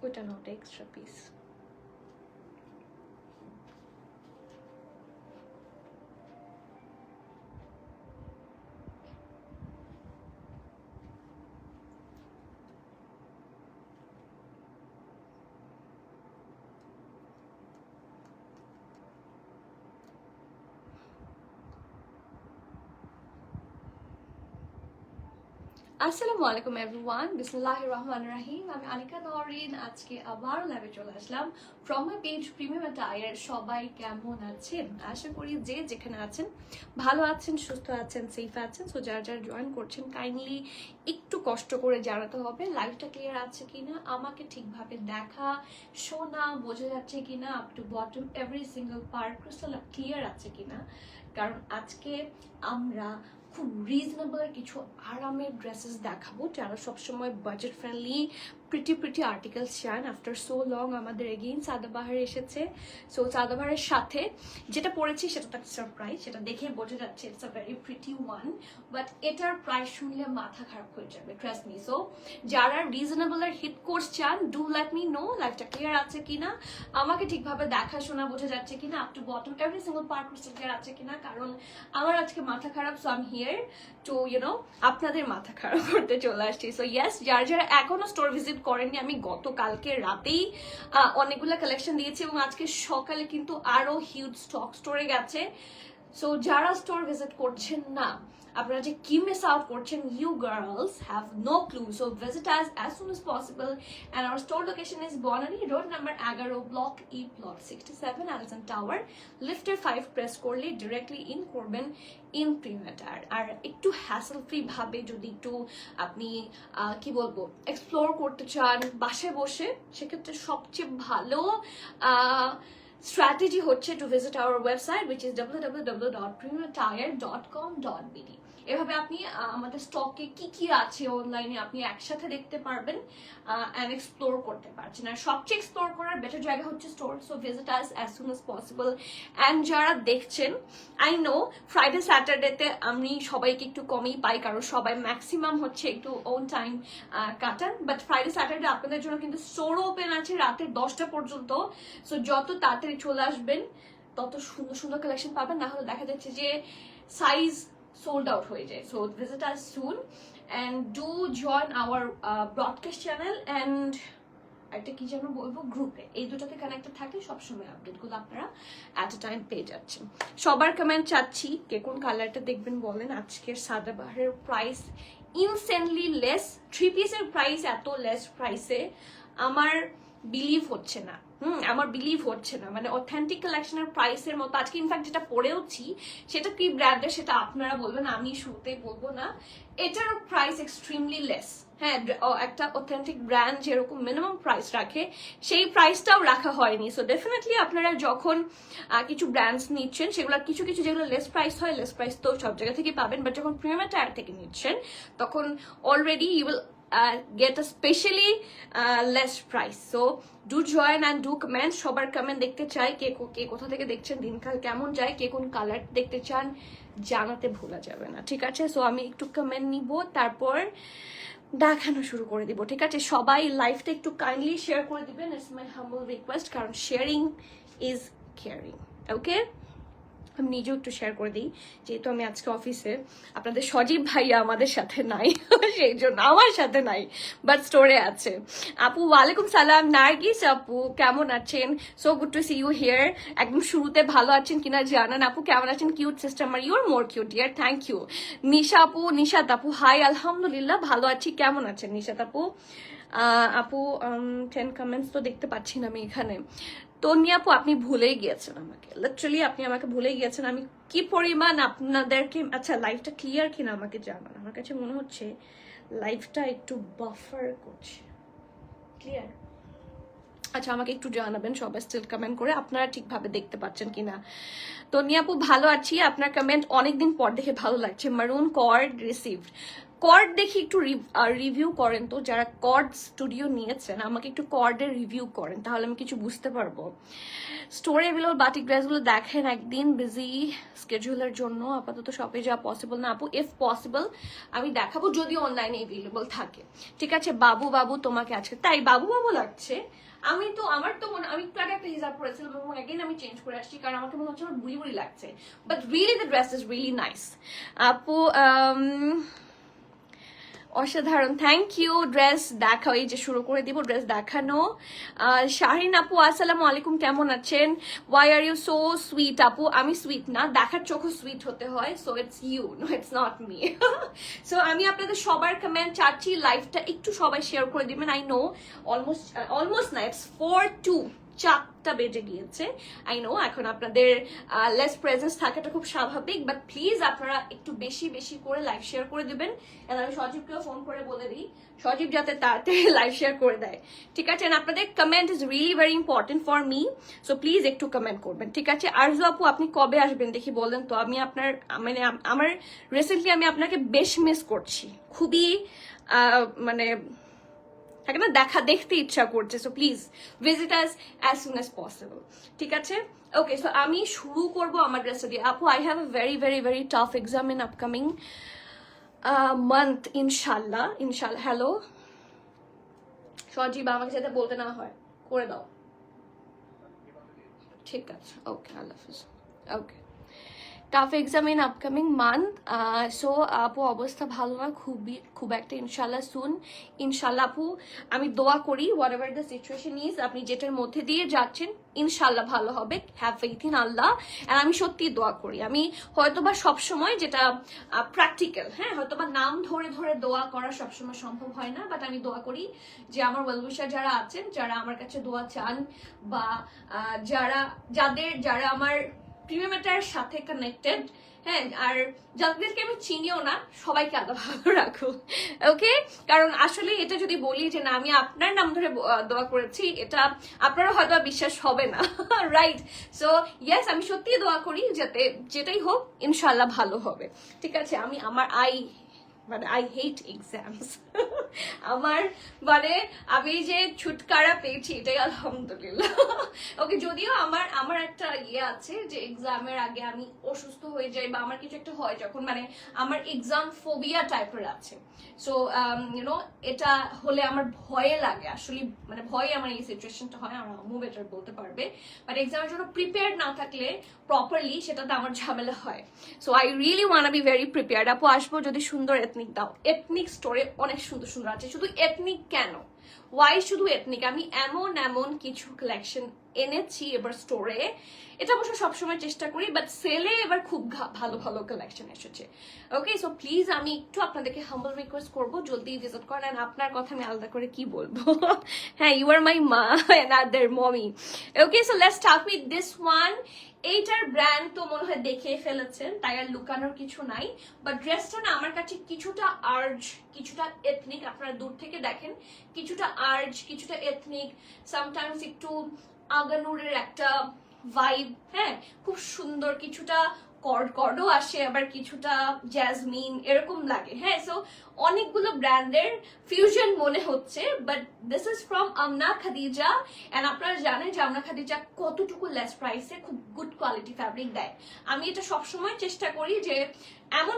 ওইটা না, ওটা এক্সট্রা পিস। আসসালামু আলাইকুম এভরিওয়ান, বিসমিল্লাহির রহমানির রহিম। আমি আলিকা নওরিন, আজকে আবারও লাইভে চলে আসলাম from my page premium attire. সবাই কেমন আছেন? আশা করি যে যেখানে আছেন ভালো আছেন, সুস্থ আছেন, সেফ আছেন। সো যারা যারা জয়েন করছেন কাইন্ডলি একটু কষ্ট করে জানাতে হবে লাইভটা ক্লিয়ার আছে কিনা, আমাকে ঠিকভাবে দেখা শোনা বোঝা যাচ্ছে কিনা, up to bottom every single part crystal clear আছে কিনা। কারণ আজকে আমরা খুব রিজনেবল কিছু আরামের ড্রেসেস দেখাবো, যারা সবসময় বাজেট ফ্রেন্ডলি প্রিটি আর্টিকেলস চান। আফটার সো লং আমাদের এগেইন সাদাবাহার এসেছে। সো সাদাবাহারের সাথে যেটা পরেছি সেটা তো একটা সারপ্রাইজ, সেটা দেখে বোঝা যাচ্ছে it's a very pretty one, but এটার প্রাইস শুনলে মাথা খারাপ হয়ে যাবে, ট্রাস্ট মি। সো যারা রিজনেবল আর হিট কোর্স চান, ডু লেট মি নো লাইফটা ক্লিয়ার আছে কিনা, আমাকে ঠিকভাবে দেখা শোনা বোঝা যাচ্ছে কিনা, up to bottom every single part clear আছে কিনা। কারণ আমার আজকে মাথা খারাপ, so I am here two আপনাদের মাথা খারাপ করতে চলে আসছি। সো ইয়েস, যারা যারা এখনো স্টোর ভিজিট করেননি, আমি গতকালকে রাতেই অনেকগুলো কালেকশন দিয়েছি এবং আজকে সকালে কিন্তু আরো হিউজ স্টক স্টোরে গেছে। সো যারা স্টোর ভিজিট করছেন না, আপনারা যে কি মিস আউট করছেন, you girls have no clue. So visit us as soon as possible, and our store location is Bonani Road number 11, block E, plot 67, Alison Tower, lifter 5 press করলে directly in করবেন in premier. আর একটু hassle free ভাবে যদি একটু আপনি কি বলবো explore করতে চান বাসায় বসে, সেক্ষেত্রে সবচেয়ে ভালো strategy হচ্ছে to visit our website, which is www.premiumattire.com.bd। এভাবে আপনি আমাদের স্টকে কি কি আছে অনলাইনে আপনি একসাথে দেখতে পারবেন and explore করতে পারছেন। আর সবচেয়ে এক্সপ্লোর করার বেটার জায়গা হচ্ছে store. So visit us as soon as possible। and যারা দেখছেন, আই নো ফ্রাইডে স্যাটারডেতে আমি সবাইকে একটু কমই পাই, কারণ সবাই ম্যাক্সিমাম হচ্ছে একটু ওন টাইম কাটান, বাট ফ্রাইডে স্যাটারডে আপনাদের জন্য কিন্তু স্টোর ওপেন আছে রাতের 10টা পর্যন্ত। সো যত তাড়াতাড়ি চলে আসবেন তত সুন্দর সুন্দর কালেকশন পাবেন, না হলে দেখা যাচ্ছে যে সাইজ sold out হয়ে যায়। So visit us soon and do join our broadcast channel and একটা কি যেন বলবো গ্রুপে। এই দুটাতে কানেক্টেড থাকলে সবসময় আপডেটগুলো আপনারা এট এ টাইম পেয়ে যাচ্ছেন। সবার কমেন্ট চাচ্ছি, কে কোন কালারটা দেখবেন বলেন। আজকের সাদাবাহারের প্রাইস ইনসেন্টলি লেস, 3 পিসের প্রাইস এত লেস প্রাইসে আমার বিলিভ হচ্ছে না। আমার বিলিভ হচ্ছে না, মানে অথেন্টিক কালেকশনের প্রাইসের মতো। আজকে ইনফ্যাক্ট যেটা পরেওছি সেটা কি ব্র্যান্ডের সেটা আপনারা বলবেন, আমি শুরুতে বলবো না। এটার প্রাইস এক্সট্রিমলি লেস। হ্যাঁ, একটা অথেন্টিক ব্র্যান্ড যেরকম মিনিমাম প্রাইস রাখে সেই প্রাইসটাও রাখা হয়নি। সো ডেফিনেটলি আপনারা যখন কিছু ব্র্যান্ডস নিচ্ছেন, সেগুলো কিছু কিছু যেগুলো লেস প্রাইস হয়, লেস প্রাইস তো সব জায়গা থেকে পাবেন, বাট যখন প্রিমিয়াম টায়ার থেকে নিচ্ছেন তখন already you will get a specially less price. So do join and do comment. সবার কমেন্ট দেখতে চাই, কে কোথা থেকে দেখছেন, দিনকাল কেমন যায়, কে কোন কালার দেখতে চান জানাতে ভোলা যাবে না, ঠিক আছে? সো আমি একটু কমেন্ট নিব, তারপর দেখানো শুরু করে দিব, ঠিক আছে? সবাই লাইভটা একটু কাইন্ডলি শেয়ার করে দিবেন, ইটস মাই হাম্বল রিকোয়েস্ট, কারণ শেয়ারিং ইজ কেয়ারিং। ওকে, আমি নিজেও একটু শেয়ার করে দিই, যেহেতু আমি আজকে অফিসে, আপনাদের সজীব ভাইয়া আমাদের সাথে নাই সেই জন্য আমার সাথে নাই, বাট স্টোরে আছে। আপু ওয়ালাইকুম সালাম, নার্গিস আপু কেমন আছেন? So good to see you here. একদম শুরুতে ভালো আছেন কিনা জানান। আপু কেমন আছেন? কিউট সিস্টেম, আর your more cute dear, thank you. Nisha আপু, নিশাত আপু হাই, আলহামদুলিল্লাহ ভালো আছি। কেমন আছেন নিশাত আপু? আপু 10 কমেন্টস তো দেখতে পাচ্ছি না আমি এখানে। তন্নি আপু আপনি ভুলেই গিয়েছেন আমাকে, লিটারালি আপনি আমাকে ভুলে গিয়েছেন। আমি কি পরিমাণ আপনাদেরকে, আচ্ছা লাইফটা ক্লিয়ার কিনা আমাকে জানান। আমার কাছে মনে হচ্ছে লাইফটা একটু বাফার করছে। ক্লিয়ার? আচ্ছা আমাকে একটু জানাবেন সবাই স্টিল কমেন্ট করে আপনারা ঠিকভাবে দেখতে পাচ্ছেন কিনা। তন্নি আপু ভালো আছি, আপনার কমেন্ট অনেকদিন পর দেখে ভালো লাগছে। মারুন কর্ড রিসিভড। কর্ড দেখি একটু রিভিউ করেন তো, যারা কর্ড স্টুডিও নিয়েছেন আমাকে একটু কর্ডের রিভিউ করেন, তাহলে আমি কিছু বুঝতে পারবো। স্টোরে অ্যাভেলেবল বাটিক ড্রেসগুলো দেখেন একদিন, বিজি স্কেডিউলের জন্য আপাতত শপে যাওয়া পসিবল না আপু। ইফ পসিবল আমি দেখাবো যদি অনলাইনে অ্যাভেলেবল থাকে, ঠিক আছে। বাবু বাবু তোমাকে আজকে তাই বাবু বাবু লাগছে। আমি তো আমার তো মনে, আমি একটু আগে একটা হিজাব পরেছিলাম এবং অ্যাগেন আমি চেঞ্জ করে আসছি কারণ আমাকে মনে হচ্ছে আমার বুড়ি বুড়ি লাগছে, but really the dress is really nice আপু। অসাধারণ, থ্যাংক ইউ। ড্রেস দেখা, এই যে শুরু করে দিব ড্রেস দেখানো। শাহিন আপু আসসালামু আলাইকুম, কেমন আছেন? Why are you so sweet আপু? আমি সুইট না, দেখার চোখও সুইট হতে হয়, so it's you, no it's not me. So আমি আপনাদের সবার কমেন্ট চাচ্ছি, লাইভটা একটু সবাই শেয়ার করে দিবেন। আই নো অলমোস্ট না, ইটস 4-2, 4টা বেজে গিয়েছে। আই নো এখন আপনাদের লেস প্রেজেন্স থাকাটা খুব স্বাভাবিক, বাট প্লিজ আপনারা একটু বেশি বেশি করে লাইভ শেয়ার করে দিবেন। আমি সজীবকেও ফোন করে বলে দিই, সজীব যাতে তাড়াতাড়ি লাইভ শেয়ার করে দেয়, ঠিক আছে। আপনাদের comment is really very important for me, so please একটু কমেন্ট করবেন, ঠিক আছে। আরজু আপু আপনি কবে আসবেন দেখি বলেন তো। আমি আপনার মানে আমার রিসেন্টলি আমি আপনাকে বেশ মিস করছি, খুবই মানে থাকে না, দেখতে ইচ্ছা করছে। So please visit us as soon as possible, ঠিক আছে। ওকে, সো আমি শুরু করবো আমার ড্রেসটা দিয়ে। আপু I have a very very very tough exam in upcoming month, ইনশাল্লাহ ইনশাল্লাহ। হ্যালো সজীব, আমাকে যাতে বলতে না হয় করে দাও, ঠিক আছে। ওকে, আল্লাহ হাফিজ। Okay, tough exam in upcoming month. So আপু অবস্থা ভালো না খুব একটা, ইনশাল্লাহ সুন, ইনশাল্লাহ আপু আমি দোয়া করি what ever the situation is, আপনি যেটার মধ্যে দিয়ে যাচ্ছেন ইনশাল্লাহ ভালো হবে, হ্যাভ ফেইথ ইন আল্লাহ। আর আমি সত্যি দোয়া করি, আমি হয়তোবা সবসময় যেটা প্র্যাকটিক্যাল, হ্যাঁ হয়তোবা নাম ধরে ধরে দোয়া করা সবসময় সম্ভব হয় না, বাট আমি দোয়া করি যে আমার ওয়েলউইশার যারা আছেন, যারা আমার কাছে দোয়া চান, বা যারা আমার প্রিমিয়ামেটার সাথে কানেক্টেড, হ্যাঁ, আর যাদেরকে আমি চিনিও না, সবাইকে আল্লাহ ভালো রাখুক, ওকে। কারণ আসলে এটা যদি বলি যে না আমি আপনার নাম ধরে দোয়া করেছি, এটা আপনারা হয়তো বিশ্বাস হবে না, রাইট। সো ইয়েস, আমি সত্যি দোয়া করি যাতে যেটাই হোক ইনশাল্লাহ ভালো হবে, ঠিক আছে। I hate exams. আমি যে ছুটকারা পেয়েছি এটাই আলহামদুলিল্লাহ, ওকে। যদিও আমার একটা ইয়ে আছে যে এক্সামের আগে আমি অসুস্থ হয়ে যাই বা আমার কিছু একটা হয় যখন, আমার এক্সাম ফোবিয়া টাইপের আছে। সো ইউনো এটা হলে আমার ভয়ে লাগে আসলে, ভয়ে আমার এই সিচুয়েশনটা হয়, আমার আম্মু বেটার বলতে পারবে। বাট এক্সামের জন্য প্রিপেয়ার্ড না থাকলে প্রপারলি, সেটাতে আমার ঝামেলা হয়। So I really want be very prepared. আপু আসবো যদি সুন্দর এথনিক দাও। এথনিক স্টোরে অনেক সুন্দর সুন্দর আছে, শুধু এথনিক কেন, ওয়াই শুধু এথনিক, আমি এমন কিছু কালেকশন এনেছি এবার স্টোরে, এটা অবশ্য সবসময় চেষ্টা করি, বাট সেলে এবার খুব ভালো ভালো কালেকশন এসেছে, ওকে। সো প্লিজ আমি একটু আপনাদেরকে হাম্বল রিকোয়েস্ট করবো জলদি ভিজিট করেন। আর আপনার কথা আমি আলাদা করে কি বলবো, হ্যাঁ ইউ আর মাই মা and other mommy, okay. So let's start with this one. এইটার ব্র্যান্ড তো মনে হয় দেখে ফেলেছেন, তাই আর লুকানোর কিছু নাই, বাট ড্রেসটা না আমার কাছে কিছুটা আর্জ, কিছুটা এথনিক, আপনারা দূর থেকে দেখেন, কিছুটা আর্জ, কিছুটা এথনিক, সামটাইমস একটু আগানুরের একটা ভাইব, হ্যাঁ খুব সুন্দর, কিছুটা কর্ডও আসে, আবার কিছুটা জ্যাজমিন এরকম লাগে, হ্যাঁ। সো অনেকগুলো ব্র্যান্ডের ফিউশন মনে হচ্ছে, but this is from Amna Khadija. And আপনারা জানেন যে আমনা খাদিজা কতটুকু লেস প্রাইসে খুব গুড কোয়ালিটি ফ্যাব্রিক দেয়। আমি এটা সবসময় চেষ্টা করি যে এমন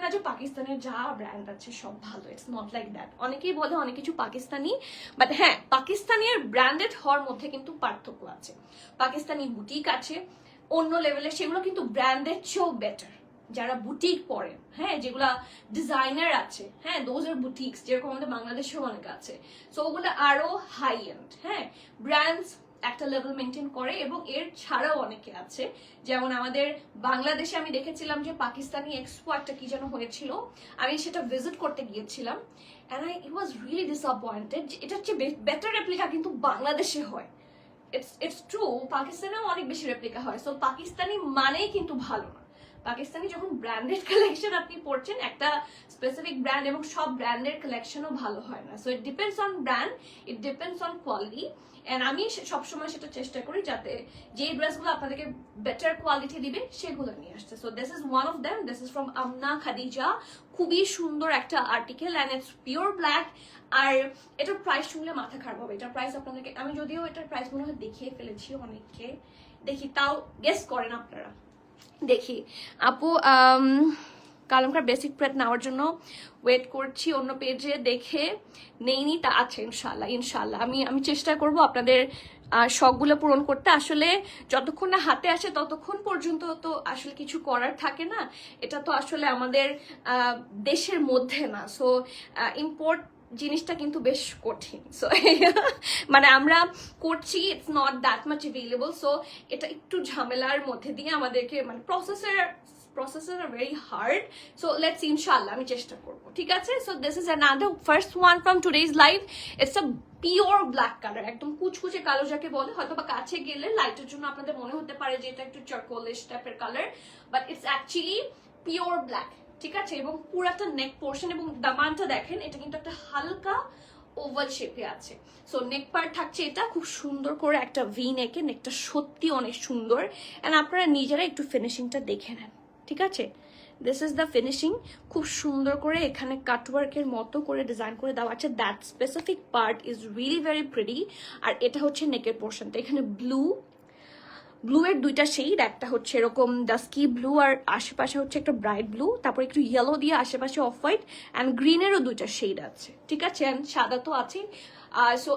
না যে পাকিস্তানের যা ব্র্যান্ড আছে সব ভালো, ইটস নট লাইক দ্যাট। অনেকেই বলে অনেক কিছু পাকিস্তানি, বাট হ্যাঁ পাকিস্তানি আর ব্র্যান্ডেড হওয়ার মধ্যে কিন্তু পার্থক্য আছে। পাকিস্তানি বুটিক আছে অন্য লেভেলের, সেগুলো কিন্তু ব্র্যান্ডের চেয়েও বেটার। যারা বুটিক পরে, হ্যাঁ যেগুলা ডিজাইনার আছে, হ্যাঁ দোজ আর বুটিক্স, যেরকম আমাদের বাংলাদেশেও অনেক আছে। সো ওগুলো আরো হাই এন্ড, হ্যাঁ ব্র্যান্ডস একটা লেভেল মেনটেন করে, এবং এর ছাড়াও অনেকে আছে। যেমন আমাদের বাংলাদেশে আমি দেখেছিলাম যে পাকিস্তানি এক্সপো একটা কি যেন হয়েছিল, আমি সেটা ভিজিট করতে গিয়েছিলাম, and I was really disappointed যে এটার চেয়ে বেটার রেপ্লিকা কিন্তু বাংলাদেশে হয়। ইটস ট্রু, পাকিস্তানেও অনেক বেশি রেপ্লিকা হয়। সো পাকিস্তানি মানেই কিন্তু ভালো না, পাকিস্তানি যখন ব্র্যান্ডেড কালেকশন আপনি পড়ছেন, একটা স্পেসিফিক ব্র্যান্ড, এবং সব ব্র্যান্ডের কালেকশনও ভালো হয় না। So it depends on brand, it depends on quality. And আমি সবসময় সেটা চেষ্টা করি যাতে যে ড্রেসগুলো আপনাদেরকে বেটার কোয়ালিটি দিবে সেগুলো নিয়ে আসতে। So this is one of them, this is from Amna Khadija. খুবই সুন্দর একটা article and it's pure black. আর এটার প্রাইস শুনলে মাথা খারাপ হবে। এটার প্রাইস আপনাদেরকে আমি যদিও এটার প্রাইস মনে হয় দেখিয়ে ফেলেছি অনেককে, দেখি তাও গেস করেন আপনারা। দেখি আপু কালামকার বেসিক প্রেট নেওয়ার জন্য ওয়েট করছি, অন্য পেজে দেখে নেইনি, তা আছে ইনশাল্লাহ। ইনশাল্লাহ আমি চেষ্টা করব আপনাদের শখগুলো পূরণ করতে। আসলে যতক্ষণ না হাতে আসে ততক্ষণ পর্যন্ত তো আসলে কিছু করার থাকে না। এটা তো আসলে আমাদের দেশের মধ্যে না, সো ইম্পোর্ট জিনিসটা কিন্তু বেশ কঠিন। সো মানে আমরা করছি, it's not that much available. So এটা একটু ঝামেলার মধ্যে দিয়ে আমাদেরকে মানে processes are very hard. So let's see, inshallah আমি চেষ্টা করব, ঠিক আছে? So this is another first one from today's live. It's a pure black color, একদম কুচকুচে কালো যাকে বলে। হয়তো বা কাছে গেলে লাইটের জন্য আপনাদের মনে হতে পারে যে এটা একটু চারকোলিশ টাইপের colour, but it's actually pure black, ঠিক আছে? এবং পুরাটা নেক পোর্শন এবং দামানটা দেখেন, এটা কিন্তু একটা হালকা ওভাল শেপে আছে। সো নেক পার্ট থাকছে এটা খুব সুন্দর করে একটা ভি নেকে, নেকটা সত্যি অনেক সুন্দর। এন্ড আপনারা নিজেরা একটু ফিনিশিংটা দেখে নেন, ঠিক আছে? This is the finishing. খুব সুন্দর করে এখানে কাটওয়ার্কের মতো করে ডিজাইন করে দেওয়া আছে। That specific part is really very pretty. আর এটা হচ্ছে নেকের পোর্শনটা, এখানে ব্লু এর দুইটা শেড, একটা হচ্ছে এরকম ডাস্কি ব্লু আর আশেপাশে হচ্ছে একটা ব্রাইট ব্লু, তারপর একটু ইয়েলো দিয়ে আশেপাশে অফ হোয়াইট অ্যান্ড গ্রিনেরও দুইটা শেড আছে, ঠিক আছে? অ্যান্ড সাদা তো আছে। সো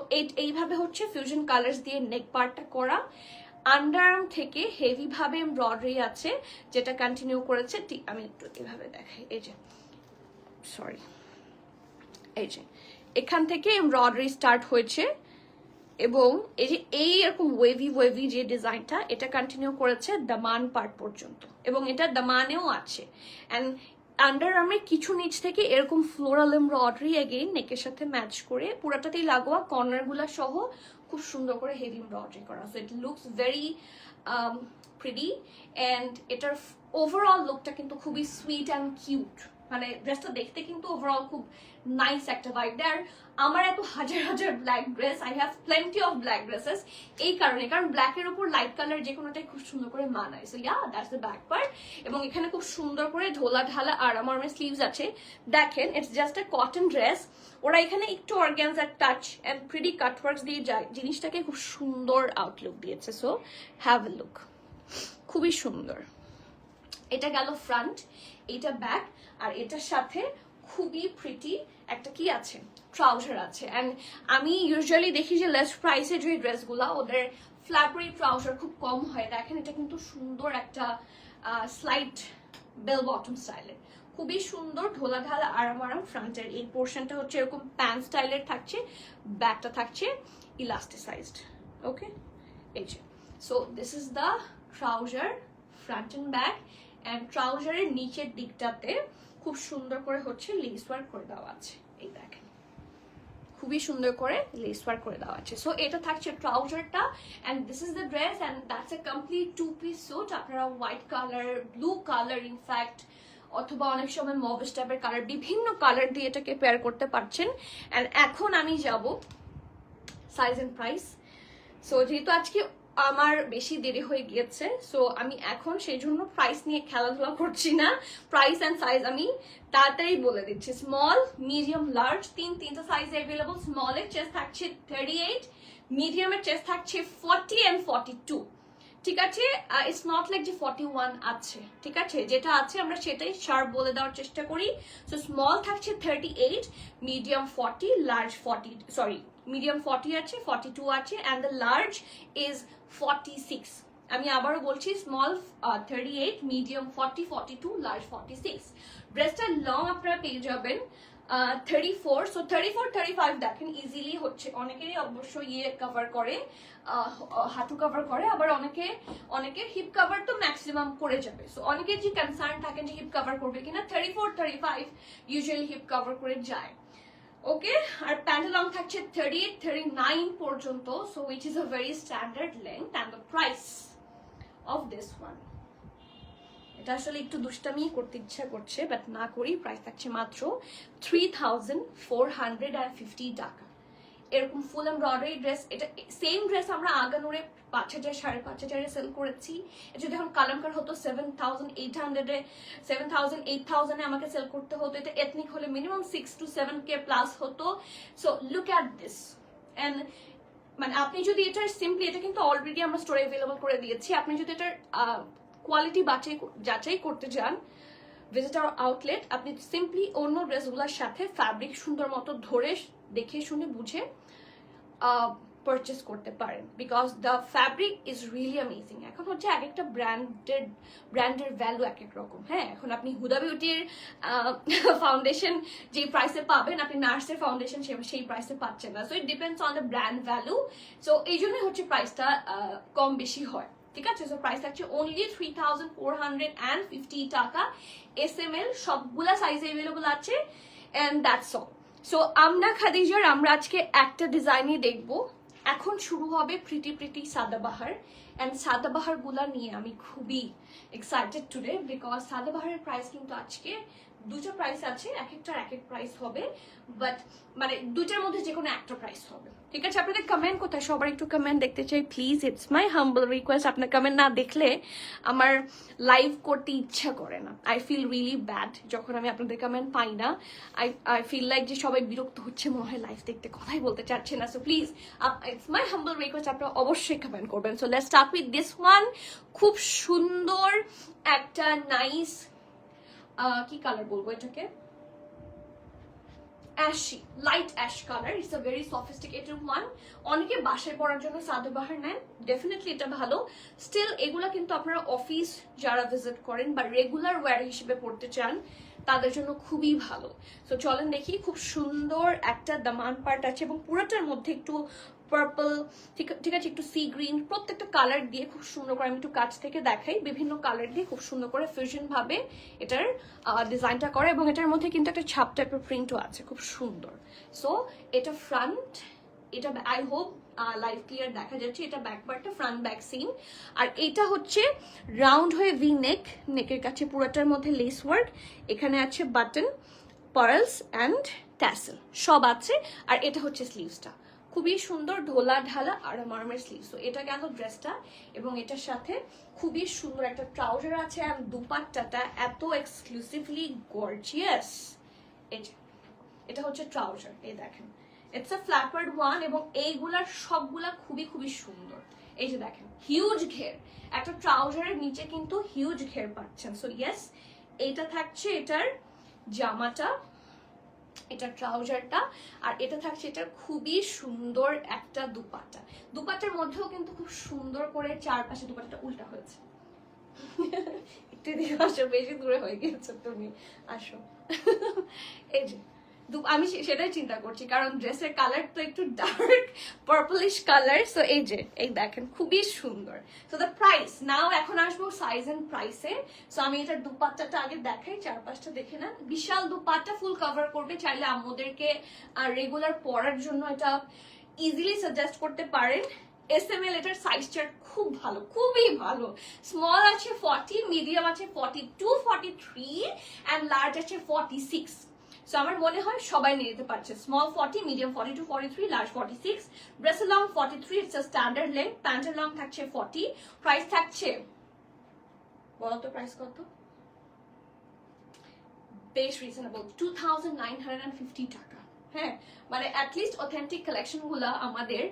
এইভাবে হচ্ছে ফিউশন কালার্স দিয়ে নেক পার্টটা করা। আন্ডারআর্ম থেকে হেভি ভাবে এমব্রয়ডারি আছে, যেটা কন্টিনিউ করেছে। আমি একটু এভাবে দেখাই, এই যে সরি, এই যে এখান থেকে এমব্রয়ডারি স্টার্ট হয়েছে এবং এই যে এইরকম ওয়েভি যে ডিজাইনটা, এটা কন্টিনিউ করেছে দামান পার্ট পর্যন্ত, এবং এটা দামানেও আছে। অ্যান্ড আন্ডারআর্মের কিছু নিচ থেকে এরকম ফ্লোরাল এমব্রয়ডারি এগেইন নেকের সাথে ম্যাচ করে পুরাটাতেই লাগোয়া, কর্নারগুলা সহ খুব সুন্দর করে হেভি এমব্রয়ডারি করা। So it looks very pretty and এটার ওভারঅল লুকটা কিন্তু খুবই সুইট অ্যান্ড কিউট। মানে ড্রেসটা দেখতে কিন্তু ওভারঅল খুব নাইস একটা ভাইব দেয়। আর আমার এত হাজার black dress, I have plenty of black dresses, এই কারণে, কারণ ব্ল্যাকের উপর লাইট কালার যে কোনোটাই খুব সুন্দর করে মানায়। So yeah, that's the back part. এবং এখানে খুব সুন্দর করে ঢোলা ঢালা আরামের স্লিভস আছে। দেখেন, it's just a cotton dress, ওরা এখানে একটু অর্গানজার টাচ অ্যান্ড প্রিটি কাটওয়ার্কস দিয়ে যায়, জিনিসটাকে খুব সুন্দর আউটলুক দিয়েছে। সো হ্যাভ এ লুক, খুবই সুন্দর। এটা গেল ফ্রন্ট, এটা ব্যাক, আর এটার সাথে খুবই প্রিটি একটা কি আছে, ট্রাউজার আছে। অ্যান্ড আমি ইউজুয়ালি দেখি যে লেস প্রাইসে যে ড্রেসগুলো, ওদের ফ্ল্যাপারি ট্রাউজার খুব কম হয়। দেখেন, এটা কিন্তু সুন্দর একটা স্লাইট বেল বটম স্টাইলের, খুবই সুন্দর ঢোলা ঢালা আরাম। ফ্রন্টের এই পোর্শনটা হচ্ছে এরকম প্যান্ট স্টাইলের থাকছে, ব্যাকটা থাকছে ইলাস্টিসাইজড। ওকে, এই যে, so this is the trouser, front and back. And ট্রাউজারের নিচের দিকটাতে খুব সুন্দর করে হচ্ছে লেস ওয়ার্ক করে দেওয়া আছে, এই দেখেন, খুবই সুন্দর করে লেস ওয়ার্ক করে দেওয়া আছে। সো এটা থাকছে ট্রাউজারটা, and this is the dress, and that's a complete 2-piece suit. আপনারা white colour, blue colour, in fact অথবা অনেক সময় মভিশ টাইপের কালার, বিভিন্ন কালার দিয়ে এটাকে পেয়ার করতে পারছেন। অ্যান্ড এখন আমি যাব সাইজ এন্ড প্রাইস। সো যেহেতু আজকে আমার বেশি দেরি হয়ে গিয়েছে, সো আমি এখন সেই জন্য প্রাইস নিয়ে খেলাধুলা করছি না। প্রাইস অ্যান্ড সাইজ আমি তাড়াতাড়ি বলে দিচ্ছি। স্মল, মিডিয়াম, লার্জ, তিনটা সাইজ অ্যাভেলেবল। স্মলের চেস্ট থাকছে 38, মিডিয়ামের চেস্ট থাকছে 40 and 42, ঠিক আছে? ইটস নট লাইক যে 41 আছে, ঠিক আছে? যেটা আছে আমরা সেটাই শার্প বলে দেওয়ার চেষ্টা করি। সো স্মল থাকছে 38, মিডিয়াম 40, লার্জ 40, সরি মিডিয়াম 40 আছে, 42 আছে, অ্যান্ড দ্য লার্জ ইজ 46। আমি আবারও বলছি, স্মল 38, মিডিয়াম 40, 42, লার্জ 46। ড্রেসটা লং আপনারা পেয়ে যাবেন 34। সো 34-35 দেখেন ইজিলি হচ্ছে। অনেকেরই অবশ্য ইয়ে কভার করে, হাঁটু কভার করে, আবার অনেকের হিপ কভার তো ম্যাক্সিমাম করে যাবে। সো অনেকের যে কনসার্ন থাকেন যে হিপ কভার করবে কিনা, 34-35 ইউজুয়ালি হিপ কভার করে যায়। ওকে, আর প্যান্টের লং থাকছে 38-39 পর্যন্ত। So which is a very standard length. And the price of this one, এটা আসলে একটু দুষ্টামি করতে ইচ্ছা করছে, বাট না করি। প্রাইস থাকছে মাত্র 3450 টাকা। এরকম ফুল এমব্রয়ডারি ড্রেস, এটা সেম ড্রেস আমরা আগানোরে 5000 5,500 সেল করেছি। এটা যদি এখন কালামকার হতো 7,800 7,000 8,000 আমাকে সেল করতে হতো। এটা এথনিক হলে মিনিমাম 6 to 7K প্লাস হতো। So look at this. And মানে আপনি যদি এটার সিম্পলি, এটা কিন্তু অলরেডি আমরা স্টোরে অ্যাভেলেবল করে দিয়েছি, আপনি যদি এটার কোয়ালিটি যাচাই করতে চান, ভিজিট আওয়ার আউটলেট। আপনি সিম্পলি অন্য ড্রেসগুলোর সাথে ফ্যাব্রিক সুন্দর মতো ধরে দেখে শুনে বুঝে পারচেস করতে পারেন, because the fabric is really amazing. এখন হচ্ছে এক একটা ব্র্যান্ডের ভ্যালু এক এক রকম। হ্যাঁ, এখন আপনি হুদা বিউটির ফাউন্ডেশন যে প্রাইসে পাবেন, আপনি নার্সের ফাউন্ডেশন সেই প্রাইসে পাচ্ছেন না। So it depends on the brand value. So এই জন্যই হচ্ছে প্রাইসটা কম বেশি হয়, ঠিক আছে? সো প্রাইস থাকছে অনলি 3450 টাকা। SML সবগুলা সাইজে অ্যাভেলেবল আছে, এন্ড দ্যাটস অল। সো আমরা খাদিজার আমরা আজকে একটা ডিজাইনই দেখবো। এখন শুরু হবে প্রিটি সাদাবাহার, এন্ড সাদাবাহার গুলা নিয়ে আমি খুবই এক্সাইটেড টুডে, বিকজ সাদাবাহারের প্রাইস কিন্তু আজকে দুটো প্রাইস আছে, এক একটার এক এক প্রাইস হবে, বাট মানে দুটার মধ্যে যে কোনো একটা প্রাইস হবে, ঠিক আছে? আপনাদের কমেন্ট কোথায়? সবার একটু কমেন্ট দেখতে চাই please. It's my humble request. আপনার কমেন্ট না দেখলে আমার লাইভ করতে ইচ্ছা করে না। আই ফিল রিয়েলি ব্যাড যখন আমি আপনাদের কমেন্ট পাই না। আই ফিল লাইক যে সবাই বিরক্ত হচ্ছে, মনে হয় লাইভ দেখতে, কথাই বলতে চাচ্ছে না। So please, it's my humble request, আপনারা অবশ্যই কমেন্ট করবেন। So let's start with this one. খুব সুন্দর একটা নাইস, কি কালার বলবো এটাকে, ashy, light ash colour. It's a very sophisticated one. অনেকে বাসায় পরার জন্য সাদাবাহার নেন, ডেফিনেটলি এটা ভালো। স্টিল এগুলা কিন্তু আপনারা অফিস যারা ভিজিট করেন বা রেগুলার ওয়্যার হিসেবে পড়তে চান, তাদের জন্য খুবই ভালো। সো চলেন দেখি। খুব সুন্দর একটা দামান পার্ট আছে এবং পুরোটার মধ্যে একটু পার্পল, ঠিক আছে, একটু সি গ্রিন, প্রত্যেকটা কালার দিয়ে খুব সুন্দর করে, আমি একটু কাছ থেকে দেখাই, বিভিন্ন কালার দিয়ে খুব সুন্দর করে ফিউশন ভাবে এটার ডিজাইনটা করে, এবং এটার মধ্যে কিন্তু একটা ছাপ টাইপের প্রিন্টও আছে, খুব সুন্দর। সো এটা ফ্রন্ট, এটা আই হোপ লাইভ ক্লিয়ার দেখা যাচ্ছে। এটা ব্যাক পার্টটা, ফ্রন্ট ব্যাক সিন। আর এটা হচ্ছে রাউন্ড হয়ে ভি নেক, নেকের কাছে পুরোটার মধ্যে লেস ওয়ার্ক, এখানে আছে বাটন, পার্লস অ্যান্ড ট্যাসেল সব আছে। আর এটা হচ্ছে স্লিভসটা, খুবই সুন্দর ঢোলা ঢালা আরামের স্লিভস। তো এটা গেল ড্রেসটা, এবং এটার সাথে খুবই সুন্দর একটা ট্রাউজার আছে। আর দুপাট্টাটা এত এক্সক্লুসিভলি গর্জিয়াস। এই যে এটা হচ্ছে ট্রাউজার, এই দেখেন, ইটস আ ফ্ল্যাপার্ড ওয়ান, এবং এইগুলার সবগুলা খুবই সুন্দর। এই যে দেখেন, হিউজ ঘের, একটা ট্রাউজারের নিচে কিন্তু হিউজ ঘের পাচ্ছেন। সো ইয়েস, এইটা থাকছে এটার জামাটা, এটা ট্রাউজারটা, আর এটা থাকছে এটার খুবই সুন্দর একটা দুপাট্টা। দুপাট্টার মধ্যেও কিন্তু খুব সুন্দর করে চারপাশে, দুপাট্টাটা উল্টা হয়েছে, একটু দিকে আসো, বেশি দূরে হয়ে গিয়েছে তুমি, আসো। এই যে আমি সেটাই চিন্তা করছি, কারণ ড্রেসের কালার তো একটু ডার্ক পার্পলিশ কালার। সো এই যে, এই দেখেন, খুবই সুন্দর। সো দ্য প্রাইস নাও, এখন আসবো সাইজ এন্ড প্রাইসে। সো আমি এটার দুপাট্টাটা আগে দেখাই, চারপাশটা দেখে নেন। বিশাল দুপাট্টা, ফুল কভার করবে, চাইলে আমাদেরকে রেগুলার পরার জন্য এটা ইজিলি সাজেস্ট করতে পারেন। SML এটার সাইজ চার্ট খুব ভালো, খুবই ভালো। স্মল আছে 40, মিডিয়াম আছে 42, 43, অ্যান্ড লার্জ আছে 46। সো আমার মনে হয় সবাই নিয়ে যেতে পারছে। স্মল 40, মিডিয়াম 42, 43, লার্জ 46, ড্রেসের long 43, it's a standard length. প্যান্টের লং থাকছে 40। প্রাইস থাকছে, বলো তো প্রাইস কত? বেশ রিজনেবল, 2950 টাকা। হ্যাঁ, মানে অ্যাটলিস্ট অথেন্টিক কালেকশন গুলা আমাদের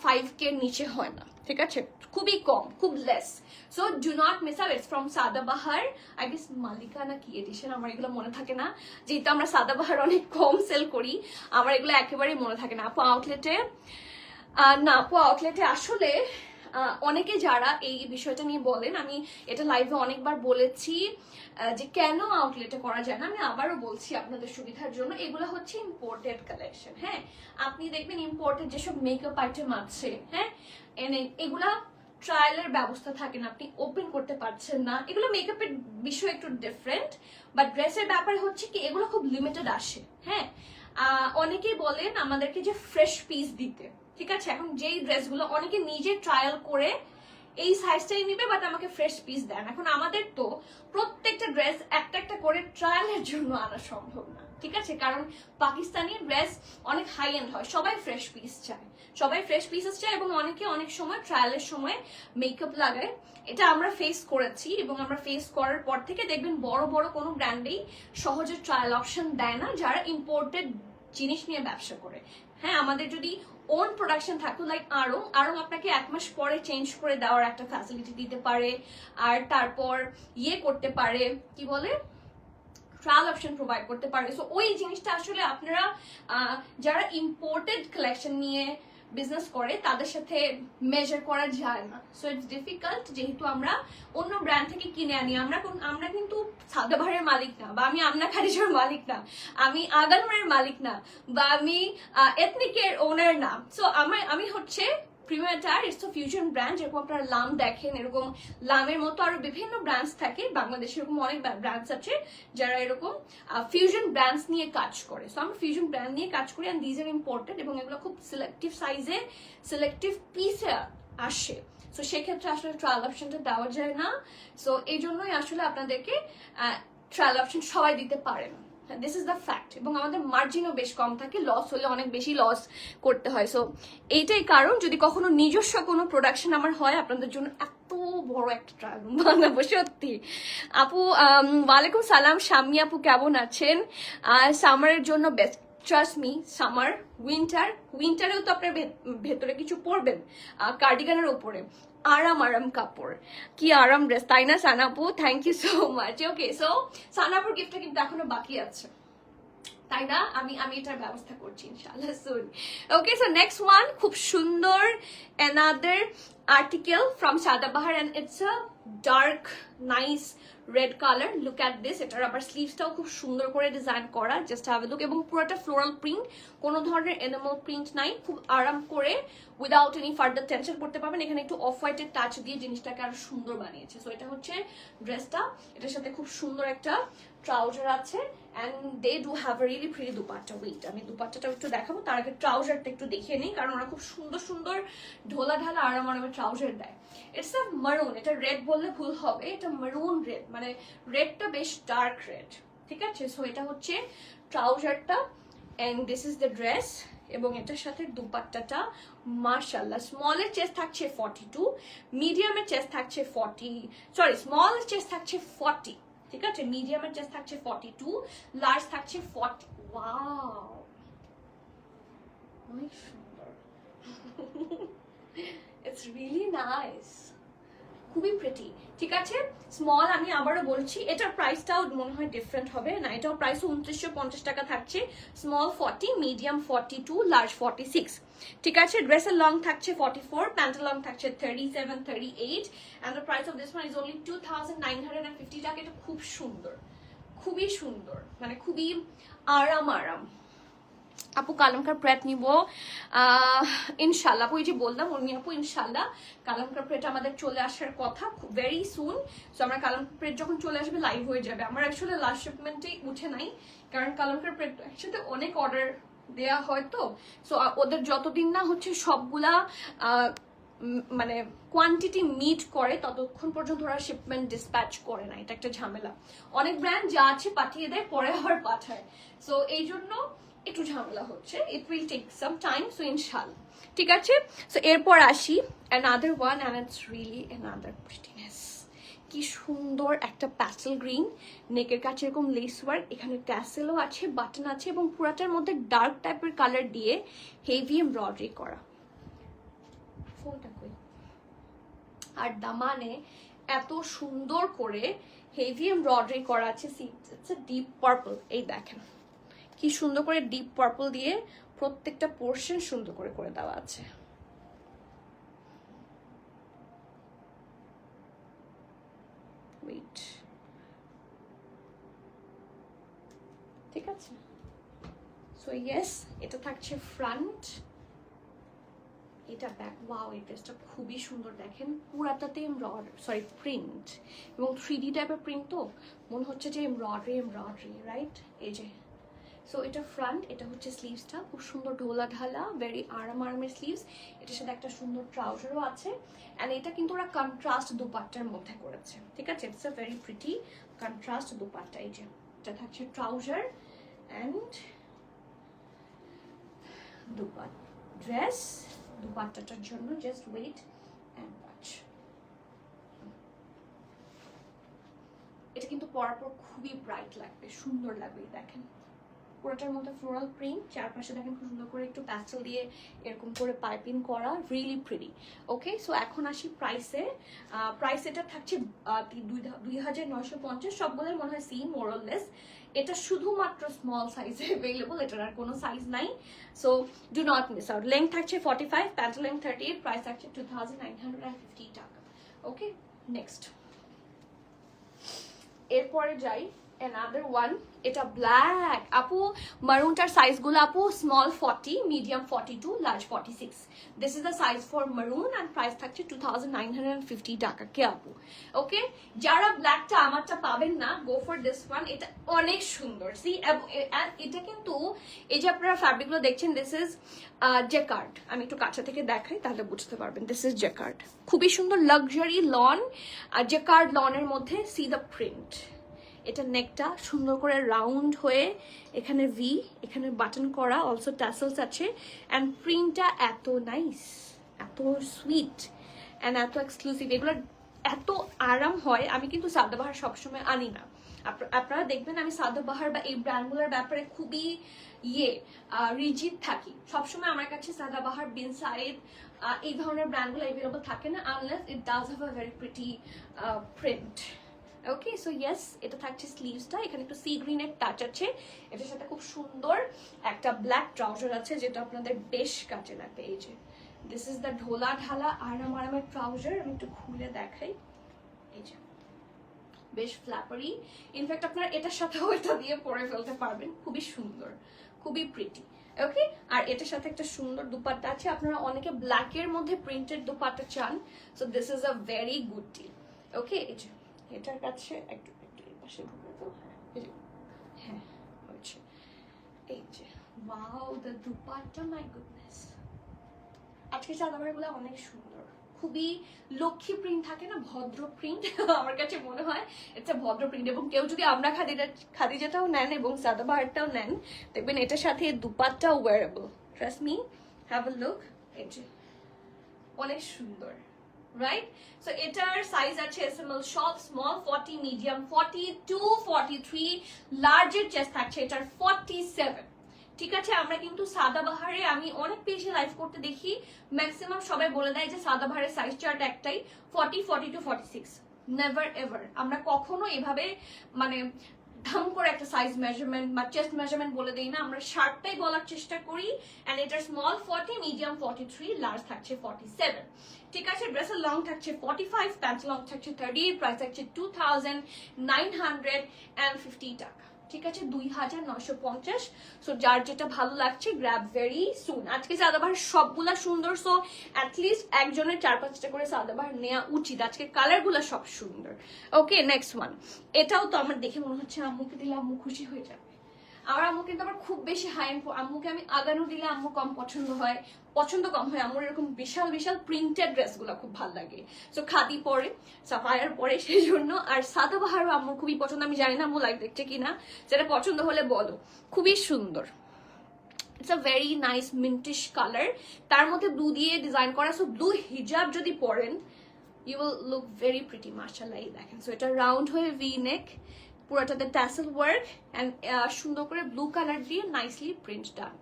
5K নিচে হয় না, ঠিক আছে? খুবই কম, খুব less. So do not miss out. It's from Sadabahar, I guess Malika না কি এডিশন, আমার এগুলো মনে থাকে না, যেহেতু আমরা সাদাবাহার অনেক কম সেল করি, আমার এগুলো একেবারেই মনে থাকে না। আপু আউটলেটে আসলে অনেকে যারা এই বিষয়টা নিয়ে বলেন, আমি এটা লাইভে অনেকবার বলেছি যে কেন আউটলেটে করা যায় না, আমি আবারও বলছি আপনাদের সুবিধার জন্য, এগুলো হচ্ছে ইম্পোর্টেড কালেকশন। হ্যাঁ, আপনি দেখবেন ইম্পোর্টেড যেসব মেকআপ আইটেম আছে, হ্যাঁ, এগুলা ট্রায়ালের ব্যবস্থা থাকে না, আপনি ওপেন করতে পারছেন না। এগুলো মেকআপের বিষয় একটু ডিফারেন্ট, বাট ড্রেসের ব্যাপারে হচ্ছে কি এগুলো খুব লিমিটেড আসে। হ্যাঁ, অনেকেই বলেন আমাদেরকে যে ফ্রেশ পিস দিতে, ঠিক আছে? এখন যেই ড্রেসগুলো অনেকে নিজে ট্রায়াল করে এই সাইজটাই নিবে, বাট আমাকে ফ্রেশ পিস দেন। এখন আমাদের তো প্রত্যেকটা ড্রেস একটা একটা করে ট্রায়ালের জন্য আনা সম্ভব না, ঠিক আছে? কারণ পাকিস্তানি ড্রেস অনেক হাই এন্ড হয়, সবাই ফ্রেশ পিস চায়, সবাই ফ্রেশ পিসেস চায়, এবং অনেকে অনেক সময় ট্রায়ালের সময় মেকআপ লাগায়। এটা আমরা ফেস করেছি, এবং আমরা ফেস করার পর থেকে দেখবেন বড় বড় কোনো ব্র্যান্ডেই সহজে ট্রায়াল অপশন দেয় না যারা ইম্পোর্টেড জিনিস নিয়ে ব্যবসা করে। হ্যাঁ, আমাদের যদি ওন প্রোডাকশন থাকতো লাইক আরং আপনাকে 1 মাস পরে চেঞ্জ করে দেওয়ার একটা ফ্যাসিলিটি দিতে পারে, আর তারপর করতে পারে, কি বলে, ট্রায়াল অপশন প্রোভাইড করতে পারে। সো ওই জিনিসটা আসলে আপনারা যারা ইম্পোর্টেড কালেকশন নিয়ে বিজনেস করে তাদের সাথে মেজার করা যায় না। সো ইটস ডিফিকাল্ট, যেহেতু আমরা অন্য ব্র্যান্ড থেকে কিনে আনি। আমরা কিন্তু সাদাবাহারের মালিক না, বা আমি আমনা খাদিজার মালিক না, আমি আগানুরের মালিক না, বা আমি এথনিকের ওনার না। সো আমি হচ্ছে premier, it's a fusion brand. যেরকম আপনারা লাম দেখেন, এরকম লামের মতো আরো বিভিন্ন ব্র্যান্ডস থাকে বাংলাদেশে, এরকম অনেক ব্র্যান্ডস আছে যারা এরকম ফিউশন ব্র্যান্ডস নিয়ে কাজ করে। সো আমরা ফিউশন ব্র্যান্ড নিয়ে কাজ করি, অ্যান্ড দিজ আর ইম্পোর্টেড, এবং এগুলো খুব সিলেক্টিভ সাইজে সিলেক্টিভ পিসে আসে। সো সেক্ষেত্রে আসলে ট্রায়াল অপশনটা দেওয়া যায় না। সো এই জন্যই আসলে আপনাদেরকে ট্রায়াল অপশন সবাই দিতে পারে না, দিস ইজ দ্য ফ্যাক্ট। এবং আমাদের মার্জিনও বেশ কম থাকে, লস হলে অনেক বেশি লস করতে হয়। সো এইটাই কারণ, যদি কখনো নিজস্ব কোনো প্রোডাকশন আমার হয়, আপনাদের জন্য এত বড় একটা ট্রায়াল রুম বানাবো সত্যি। আপু ওয়ালাইকুম সালাম, শাম্মী আপু কেমন আছেন? সামারের জন্য বেস্ট, ট্রাস্ট মি। সামার, উইন্টারেও তো আপনার ভেতরে কিছু পরবেন, কার্ডিগানের উপরে আরাম কাপড়, কি আরাম ড্রেস, তাই না সানাপু? Thank you so much. Okay, so সানাপুর গিফটটা কিন্তু এখনো বাকি আছে, তাই না? আমি এটার ব্যবস্থা করছি ইনশাআল্লাহ soon. Okay, so next one, খুব সুন্দর another article from Sadabahar, and it's a dark nice red colour. Look at this. এটার আবার স্লিভসটাও খুব সুন্দর করে ডিজাইন করা, জাস্ট হ্যাভ এ লুক। এবং পুরোটা ফ্লোরাল প্রিন্ট, কোনো ধরনের এনিমাল প্রিন্ট নাই। খুব আরাম করে উইদাউট এনি ফার্দার টেনশন করতে পারবেন। এখানে একটু অফ হোয়াইটের টাচ দিয়ে জিনিসটাকে আরো সুন্দর বানিয়েছে। সো এটা হচ্ছে ড্রেসটা, এটার সাথে খুব সুন্দর একটা ট্রাউজার আছে, and they do have a really pretty dupatta. Wait, আমি দুপাট্টাটা একটু দেখাবো, তার আগে ট্রাউজারটা একটু দেখিয়ে নিই, কারণ ওরা খুব সুন্দর সুন্দর ঢোলা ঢালা আরামের ট্রাউজার দেয়। ইটস আ মারুন, এটা রেড বললে ভুল হবে, এটা মারুন রেড, মানে রেডটা বেশ ডার্ক রেড, ঠিক আছে? সো এটা হচ্ছে ট্রাউজারটা, and this is the dress. এবং এটার সাথে দুপাট্টাটা মাশাআল্লাহ। স্মলের চেস্ট থাকছে 42, মিডিয়ামের চেস্ট থাকছে স্মল চেস্ট থাকছে 40, ঠিক আছে? মিডিয়ামের চেস্ট থাকছে 42, লার্জ থাকছে 40। ওয়াও, অনেক সুন্দর। ইটস রিয়েলি নাইস, খুবই প্রিটি, ঠিক আছে? স্মল, আমি আবারও বলছি, এটার প্রাইসটাও মনে হয় ডিফারেন্ট হবে না, এটাও প্রাইস 2950 টাকা থাকছে। স্মল 40, মিডিয়াম 42, লার্জ 46, ঠিক আছে? ড্রেসের লং থাকছে 44, প্যান্টের লং থাকছে 37, 38, and the price of this one is only 2950 টাকা। এটা খুব সুন্দর, খুবই সুন্দর, মানে খুবই আরাম। আপু কালামকার প্রেট নিব ইনশাল্লাহ। আপু এই যে বললাম উর্মি আপু, ইনশাল্লাহ কালামকার প্রেট আমাদের চলে আসার কথা ভেরি সুন। সো আমরা কালামকার প্রেট যখন চলে আসবে লাইভ হয়ে যাবে। আমার অ্যাকচুয়ালি লাস্ট শিপমেন্টেই উঠে নাই, কারণ কালামকার প্রেট একসাথে অনেক অর্ডার দেয়া হয় তো। সো ওদের যতদিন না হচ্ছে সবগুলা মানে কোয়ান্টিটি মিট করে, ততক্ষণ পর্যন্ত ওরা শিপমেন্ট ডিসপ্যাচ করে না। এটা একটা ঝামেলা। অনেক ব্র্যান্ড যা আছে পাঠিয়ে দেয়, পরে আবার পাঠায়। সো এই জন্য একটু ঝামেলা হচ্ছে, it will take some time. So ইনশাআল্লাহ, ঠিক আছে? সো এরপর আসি another one, and it's really another prettiness. কি সুন্দর একটা প্যাস্টেল গ্রিন, নেকের কাছে এরকম লেস ওয়ার্ক, এখানে ট্যাসেলও আছে, বাটন আছে, এবং পুরাটার মধ্যে ডার্ক টাইপের কালার দিয়ে হেভি এমব্রয়ডারি করা। ফোনটা কই? আর দামানে এত সুন্দর করে হেভি এমব্রয়ডারি করা আছে। ইটস আ ডিপ পার্পল, এই দেখেন কি সুন্দর করে ডিপ পার্পল দিয়ে প্রত্যেকটা পোর্শন সুন্দর করে করে দেওয়া আছে। ওয়েট, ঠিক আছে? সো ইয়েস, এটা থাকছে ফ্রন্ট, এটা ব্যাক। ওয়াও, এই ড্রেসটা খুবই সুন্দর, দেখেন পুরাটাতে প্রিন্ট, এবং 3D টাইপের প্রিন্ট, তো মনে হচ্ছে যে এমব্রয়ডারি রাইট? এই যে সো এটা ফ্রন্ট, এটা হচ্ছে স্লিভসটা, খুব সুন্দর ঢোলা ঢালা, ভেরি আরামের স্লিভস। এটার সাথে একটা সুন্দর ট্রাউজারও আছে। অ্যান্ড এটা কিন্তু ওরা কন্ট্রাস্ট দুপাট্টার মধ্যে করেছে, ঠিক আছে? It's a very pretty contrast dupatta. এই যে এটা থাকছে ট্রাউজার অ্যান্ড ড্রেস। দুপাট্টাটার জন্য জাস্ট ওয়েট অ্যান্ড ওয়াচ। এটা কিন্তু পরার পর খুবই ব্রাইট লাগবে, সুন্দর লাগবে। দেখেন পুরোটার মধ্যে ফ্লোরাল প্রিন্ট, চারপাশে দেখেন খুব সুন্দর করে একটু প্যাস্টেল দিয়ে এরকম করে পাইপিং করা, রিয়েলি প্রিটি। ওকে, সো এখন আসি প্রাইসে। প্রাইস এটা থাকছে 2950। সবগুলোর মনে হয় সেম মোরলেস। এটা শুধুমাত্র স্মল সাইজে অ্যাভেলেবল, এটার আর কোনো সাইজ নাই। So do not miss out. Length থাকছে 45, প্যান্ট লেন্থ 38, প্রাইস থাকছে 2950 টাকা। ওকে, নেক্সট এরপরে যাই another one, এটা ব্ল্যাক। আপু মারুনটার সাইজগুলো আপু small 40, medium 42, large 46। This is the size for মারুন অ্যান্ড প্রাইস থাকছে 2950 টাকা কে আপু। ওকে, যারা ব্ল্যাকটা আমারটা পাবেন না, গো ফর দিস ওয়ান। এটা অনেক সুন্দর। সি, এটা কিন্তু এই যে আপনারা ফ্যাব্রিকগুলো দেখছেন, দিস ইজ জেকার্ড। আমি একটু কাছে থেকে দেখাই তাহলে বুঝতে পারবেন। দিস ইজ জেকার্ড, খুবই সুন্দর লাক্সারি লন, জেকার্ড লনের মধ্যে। C the print. এটা নেকটা সুন্দর করে রাউন্ড হয়ে এখানে ভি, এখানে বাটন করা, অলসো ট্যাসেলস আছে। অ্যান্ড প্রিন্টটা এত নাইস, এত সুইট অ্যান্ড এত এক্সক্লুসিভ। এগুলো এত আরাম হয়। আমি কিন্তু সাদাবাহার সবসময় আনি না। আপনারা দেখবেন আমি সাদাবাহার বা এই ব্র্যান্ডগুলোর ব্যাপারে খুবই রিজিড থাকি। সবসময় আমার কাছে সাদাবাহার, বিন সাইদ, এই ধরনের ব্র্যান্ডগুলো অ্যাভেলেবল থাকে না, unless it does have a very pretty print. Okay, so yes, এটা থাকছে স্লিভসটা, এখানে একটু সি গ্রিনের টাচ আছে। এটার সাথে খুব সুন্দর একটা ব্ল্যাক ট্রাউজার আছে, যেটা আপনাদের বেশ কাজে লাগবে। এই যে দিস ইজ দ্য ঢোলা ঢালা আরামের ট্রাউজার। আমি একটু খুলে দেখাই। এই যে বেশ ফ্ল্যাপারি। ইনফ্যাক্ট আপনারা এটার সাথেও এটা দিয়ে পরে ফেলতে পারবেন, খুবই সুন্দর, খুবই প্রিটি। ওকে, আর এটার সাথে একটা সুন্দর দুপাট্টা আছে। আপনারা অনেকে ব্ল্যাকের মধ্যে প্রিন্টেড দুপাট্টা চান, so this is a very good deal. Okay, এই যে এটার কাছে একটু এই পাশে ঘুরে তো, হ্যাঁ হচ্ছে। এই যে wow, the dupatta, my goodness. আজকে চাদরগুলো অনেক সুন্দর, খুবই লক্ষ্মী প্রিন্ট থাকে না, ভদ্র প্রিন্ট। আমার কাছে মনে হয় এটা ভদ্র প্রিন্ট। এবং কেউ যদি আমরা খাদিজাটাও নেন এবং সাদাবাহারটাও নেন, দেখবেন এটার সাথে dupatta wearable. Trust me, have a look. এই যে অনেক সুন্দর, রাইট? সো এটার সাইজ আছে এসএমএল সব, স্মল 40, মিডিয়াম 42, 43, লার্জের চেস্ট থাকছে এটার 47। ঠিক আছে, আমরা কিন্তু সাদাবাহারে আমি অনেক পেজে লাইভ করতে দেখি, ম্যাক্সিমাম সবাই বলে দেয় যে সাদাবাহারের সাইজ চার্ট একটাই, 40, 42, 46। নেভার এভার আমরা কখনো এভাবে মানে ধাম করে একটা সাইজ মেজারমেন্ট বা চেস্ট মেজারমেন্ট বলে দেই না। আমরা শার্টটাই বলার চেষ্টা করি। অ্যান্ড এটার স্মল 40, মিডিয়াম 43, লার্জ থাকছে 47। ঠিক আছে, ড্রেসের লং থাকছে 45, প্যান্ট লং থাকছে 30, প্রাইস থাকছে 2950 টাকা। ঠিক আছে, 2950। সো যার যেটা ভালো লাগছে গ্র্যাব ভেরি সুন। আজকে সাদাবাহার সবগুলা সুন্দর, সো অ্যাটলিস্ট একজনের 4-5টা করে সাদাবাহার নেওয়া উচিত। আজকে কালার গুলা সব সুন্দর। ওকে, নেক্সট ওয়ান। এটাও তো আমার দেখে মনে হচ্ছে আম্মুকে দিলে আম্মু খুশি হয়ে যাবে। আমার আম্মু কিন্তু আমার খুব বেশি হাই এন্ড, আম্মুকে আমি আগানো দিলে আম্মু কম পছন্দ কম হয়। আম্মুর এরকম বিশাল বিশাল প্রিন্টেড ড্রেসগুলো খুব ভালো লাগে। সো খাদি পরে, সাফায়ার পরে, সেই জন্য। আর সাদাবাহারও আম্মুর খুবই পছন্দ। আমি জানি না আম্মু লাইক দেখছে কিনা, যেটা পছন্দ হলে বলো। খুবই সুন্দর, it's a very nice mintish colour, তার মধ্যে ব্লু দিয়ে ডিজাইন করা। সো ব্লু হিজাব যদি পরেন, you will look very pretty, মাশাআল্লাহ। এই দেখেন, সো এটা রাউন্ড হয়ে ভি নেক, পুরোটাতে ট্যাসেল ওয়ার্ক অ্যান্ড সুন্দর করে ব্লু কালার দিয়ে nicely print done.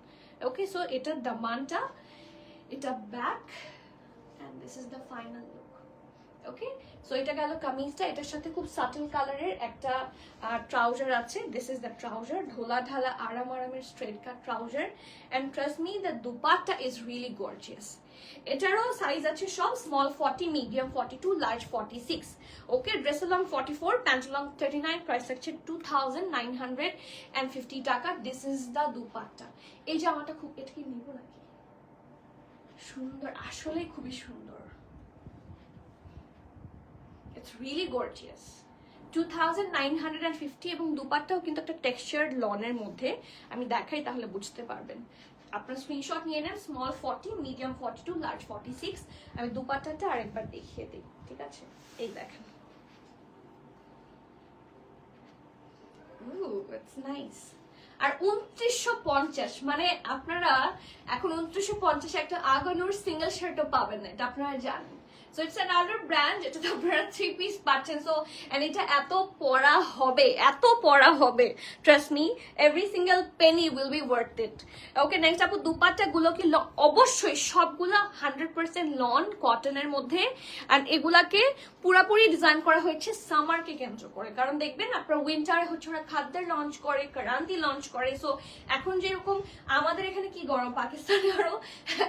Okay, so এটার দামানটা, এটা back, and this is the final look. Okay, so এটা গেল কামিজটা। এটার সাথে খুব সাটল কালারের একটা ট্রাউজার আছে। দিস ইজ দ্য ট্রাউজার, ঢোলা ঢালা আরামের straight cut trouser. And trust me, the dupatta is really gorgeous. এটারও সাইজ আছে সব, স্মল 40, মিডিয়াম 42, লার্জ 46। ওকে, ড্রেসের লং 44, প্যান্ট লং 39, প্রাইস থাকছে 2950 টাকা। This is the dupatta. এই জামাটা খুব, এটা কি নিব নাকি? সুন্দর, আসলে খুবই সুন্দর। It's really gorgeous. 2950 এবং দুপাট্টাও কিন্তু একটা টেক্সচার্ড লনের মধ্যে। আমি দেখাই তাহলে বুঝতে পারবেন। আপনার স্ক্রিনশট নিয়ে নেন। Small 40, medium 42, large 46। আমি দুপাট্টাটা আরেকবার দেখিয়ে দিই, ঠিক আছে? এই দেখেন, ইটস নাইস। আর 2950, মানে আপনারা এখন 2950 একটা আগানোর সিঙ্গেল শার্টও পাবেন না, এটা আপনারা জানেন। সো ইটস অ্যানাদার ব্র্যান্ড, যেটাতে আপনারা 3 পিস পাচ্ছেন। সো এন্ড এটা এত পড়া হবে, এত পড়া হবে, trust me, every single Penney will be worth it. Okay, next আপু দুপাট্টা গুলো কি অবশ্যই সবগুলা 100% লন কটনের মধ্যে। অ্যান্ড এগুলাকে পুরাপুরি ডিজাইন করা হয়েছে সামারকে কেন্দ্র করে, কারণ দেখবেন আপনার উইন্টারে হচ্ছে ওরা খাদ্যের লঞ্চ করে, কারান্তি লঞ্চ করে। সো এখন যেরকম আমাদের এখানে কি গরম, পাকিস্তানে আরো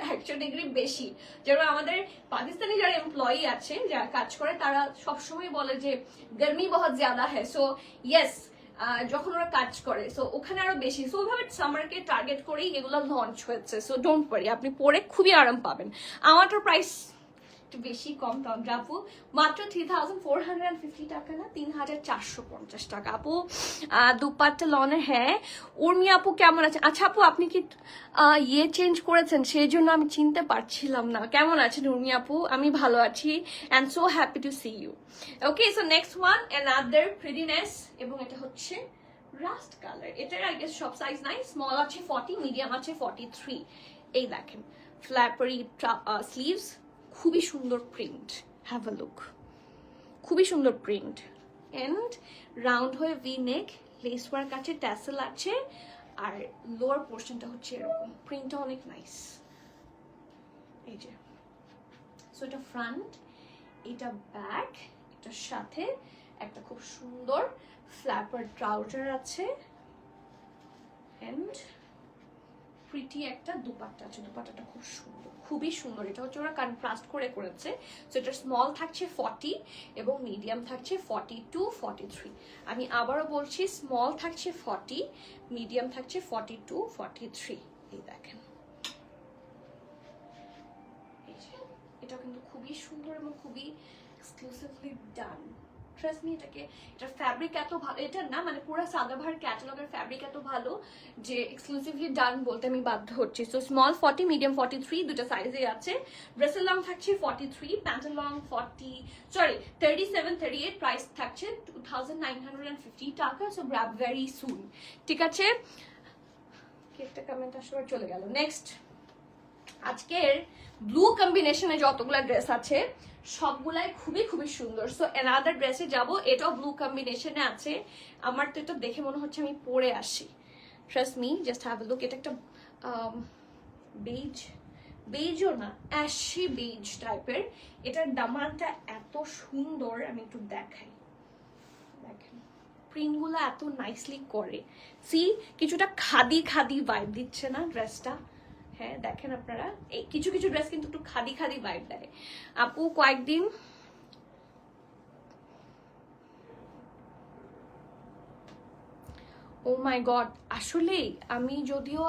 100 ডিগ্রি বেশি। যেরকম আমাদের পাকিস্তানি যারা এমপ্লয়ি আছে, যারা কাজ করে, তারা সবসময় বলে যে গরমি বহুত জ্যাদা হ্যাঁ। সো ইয়েস, যখন ওরা কাজ করে, সো ওখানে আরো বেশি। সো ওইভাবে সামারকে টার্গেট করেই এগুলো লঞ্চ হয়েছে। সো ডোন্ট ওয়ারি, আপনি পরে খুবই আরাম পাবেন। আমারটার প্রাইস একটু বেশি কম দাম আপু, মাত্র 3450 টাকা না, 3450 টাকা আপু। দুপাট্টা লনের। হ্যাঁ উর্মি আপু কেমন আছেন? আচ্ছা আপু আপনি কি ইয়ে চেঞ্জ করেছেন, সেই জন্য আমি চিনতে পারছিলাম না। কেমন আছেন উর্মি আপু? আমি ভালো আছি, and so happy to see you. Okay, so next one, another prettiness, এবং এটা হচ্ছে রাস্ট কালার। এটার আই গেস সব সাইজ নাই, স্মল আছে 40, মিডিয়াম আছে 43। এই দেখেন ফ্ল্যাপারি স্লিভস, খুবই সুন্দর প্রিন্ট, হ্যাভ আ লুক, খুবই সুন্দর প্রিন্ট। এন্ড রাউন্ড হয়ে ভি নেক, লেস ওয়ার্ক আছে, ট্যাসেল আছে, আর লোয়ার পোর্শনটা হচ্ছে এরকম, প্রিন্টটা অনেক নাইস। এই যে, সো এটা ফ্রন্ট, এটা ব্যাক, এটার সাথে একটা খুব সুন্দর ফ্ল্যাপার ট্রাউজার আছে, এন্ড প্রিটি একটা দুপাট্টা আছে। দুপাট্টাটা খুব সুন্দর, খুবই সুন্দর। এটা হচ্ছে ওরা কন্ট্রাস্ট করে করেছে। সো এটা স্মল থাকছে 40 এবং মিডিয়াম থাকছে 42, 43। আমি আবারও বলছি, স্মল থাকছে 40, মিডিয়াম থাকছে 42, 43। এই দেখেন, এটা কিন্তু খুবই সুন্দর এবং খুবই এক্সক্লুসিভলি ডান। ট্রাস্ট মি, এটার ফ্যাব্রিক এত ভালো, এটা না মানে পুরো সাদাভার ক্যাটালগের ফ্যাব্রিক এত ভালো যে এক্সক্লুসিভলি ডান বলতে আমি বাধ্য হচ্ছি। সো স্মল 40, মিডিয়াম 43, দুটো সাইজে আছে। ড্রেসের লং থাকছে 43, প্যান্টের লং 37, 38। প্রাইস থাকছে 2950 টাকা। সো গ্র্যাব ভেরি সুন, ঠিক আছে? একটা কমেন্ট আসলে চলে গেল। নেক্সট, আজকের ব্লু কম্বিনেশনে যতগুলা ড্রেস আছে সবগুলাই খুবই খুবই সুন্দর। সো অ্যানাদার ড্রেসে যাব, এটাও ব্লু কম্বিনেশনে আছে। আমার তো এটা দেখে মনে হচ্ছে আমি পরে আসি। Trust me, just have a look. এটা একটা বেজ, বেজও না, অ্যাশি বেজ টাইপের। এটার দামানটা এত সুন্দর, আমি একটু দেখাই। দেখেন প্রিন্টগুলো এত নাইসলি করে। সি, কিছুটা খাদি খাদি ভাইব দিচ্ছে না ড্রেসটা? হ্যাঁ দেখেন আপনারা, এই কিছু কিছু ড্রেস কিন্তু একটু খাদি খাদি ভাইব দেয়। আপু কয়েকদিন ও মাই গড, আসলেই আমি যদিও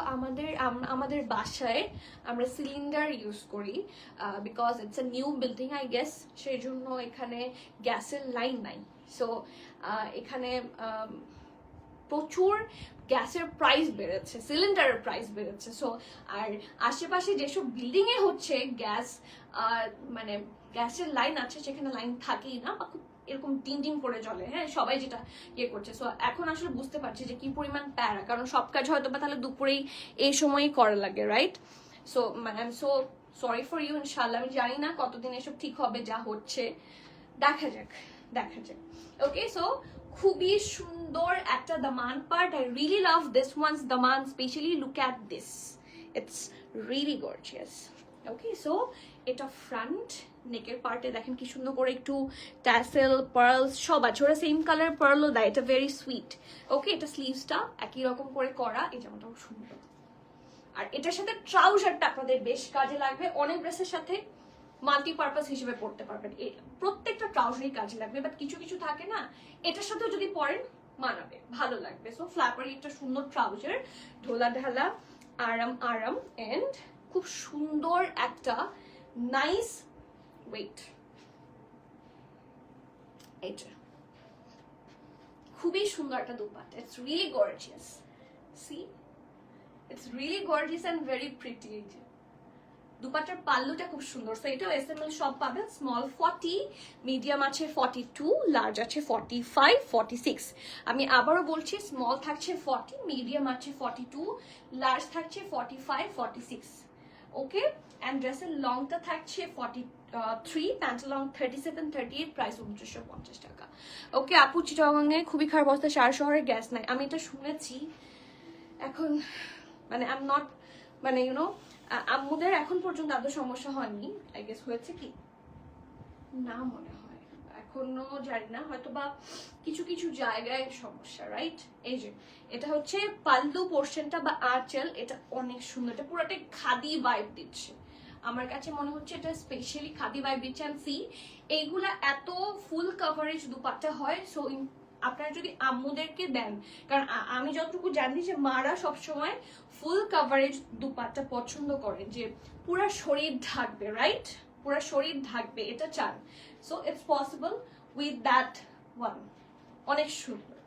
আমাদের বাসায় আমরা সিলিন্ডার ইউজ করি, because it's a new building I guess, সেই জন্য এখানে গ্যাসের লাইন নাই। সো এখানে প্রচুর গ্যাসের প্রাইস বেড়েছে, সিলিন্ডারের প্রাইস বেড়েছে। সো আর আশেপাশে যেসব বিল্ডিং এ হচ্ছে গ্যাস, মানে গ্যাসের লাইন আছে, সেখানে লাইন থাকেই না, বা খুব এরকম টিন টিন করে চলে। হ্যাঁ, সবাই যেটা ইয়ে করছে। সো এখন আসলে বুঝতে পারছি যে কি পরিমাণ প্যারা, কারণ সব কাজ হয়তো বা তাহলে দুপুরেই এই সময়ই করা লাগে, রাইট? সো মানে I am so sorry for you. ইনশাল্লাহ আমি জানি না কতদিন এসব ঠিক হবে, যা হচ্ছে দেখা যাক, দেখা যাক। ওকে, সো খুবই সুন্দর একটা দামান part. I really love this ones দামান, specially look at this, it's really gorgeous. Okay, so এটা ফ্রন্ট নেকের পার্টে দেখেন কি সুন্দর করে একটু ট্যাসেল, পার্লস সব আছে। ওরা সেম কালার পার্লও দেয়, এটা ভেরি সুইট। ওকে, এটা স্লিভসটা একই রকম করে করা, এই জামাটাও সুন্দর। আর এটার সাথে ট্রাউজারটা আপনাদের বেশ কাজে লাগবে। অনেক ড্রেসের সাথে মাল্টিপারপাস হিসেবে পড়তে পারবেন, প্রত্যেকটা ট্রাউজারই কাজে লাগবে। বাট কিছু কিছু থাকে না, এটার সাথেও যদি পরেন মানাবে, ভালো লাগবে। সো ফ্ল্যাপারি একটা সুন্দর ট্রাউজার, ঢোলা ঢালা, আরাম আরাম, এন্ড খুব সুন্দর একটা নাইস ওয়েট। এইটা খুবই সুন্দর একটা dupatta, it's really gorgeous, see it's really gorgeous and very pretty. দুপাট্টার পাল্লুটা খুব সুন্দর। সো এটাও এসএমএল সব পাবেন, স্মল 40, মিডিয়াম আছে 42, লার্জ আছে 45, 46। আমি আবারও বলছি, স্মল থাকছে 40, মিডিয়াম আছে 42, লার্জ থাকছে 45, 46। ওকে, অ্যান্ড ড্রেসের লংটা থাকছে 43, প্যান্ট লং 37, 38, প্রাইস 2950 টাকা। ওকে আপু, চিটাগাংয়ে খুবই খারাপ অবস্থা, সার শহরে গ্যাস নাই। আমি এটা শুনেছি, এখন মানে আই এম নট, মানে ইউনো আম্মুদের এখন পর্যন্ত এত সমস্যা হয়নি, আই গেস হয়েছে কি না মনে হয়, এখনো জানি না, হয়তো বা কিছু কিছু জায়গায় সমস্যা, রাইট? এই যে এটা হচ্ছে পাল্লু পোর্শনটা বা আঁচল, এটা অনেক সুন্দর, এটা পুরোটাই খাদি ভাইব দিচ্ছে, আমার কাছে মনে হচ্ছে এটা স্পেশালি খাদি ভাইব দিচ্ছে। অ্যান্ড সি, এইগুলা এত ফুল কভারেজ দুপাট্টা হয়, সো আপনারা যদি আম্মুদেরকে দেন, কারণ আমি যতটুকু জানি যে মারা সবসময় ফুল কভারেজ দুপাট্টা পছন্দ করে, যে পুরা শরীর ঢাকবে, রাইট? পুরা শরীর ঢাকবে, এটা চান। So it's possible with that one, অনেক সুন্দর,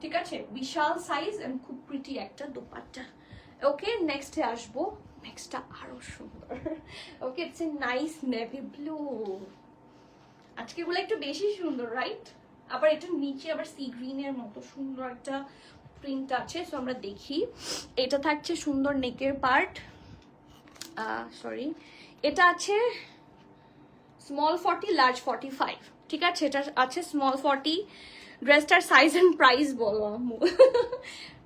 ঠিক আছে, বিশাল সাইজ এন্ড খুব প্রিটি একটা দুপাট্টা। ওকে, নেক্সটে আসবো, নেক্সটটা আরো সুন্দর। Okay, it's a nice navy blue, আজকে এগুলো একটু বেশি সুন্দর, রাইট? আবার এটা নিচে আবার সি গ্রিনের মতো সুন্দর একটা প্রিন্ট আছে। সো আমরা দেখি, এটা থাকছে সুন্দর নেকের পার্ট, সরি, এটা আছে স্মল 40, লার্জ 45, ঠিক আছে, এটা আছে স্মল 40। ড্রেসটার সাইজ এন্ড প্রাইস বলো আম্মু।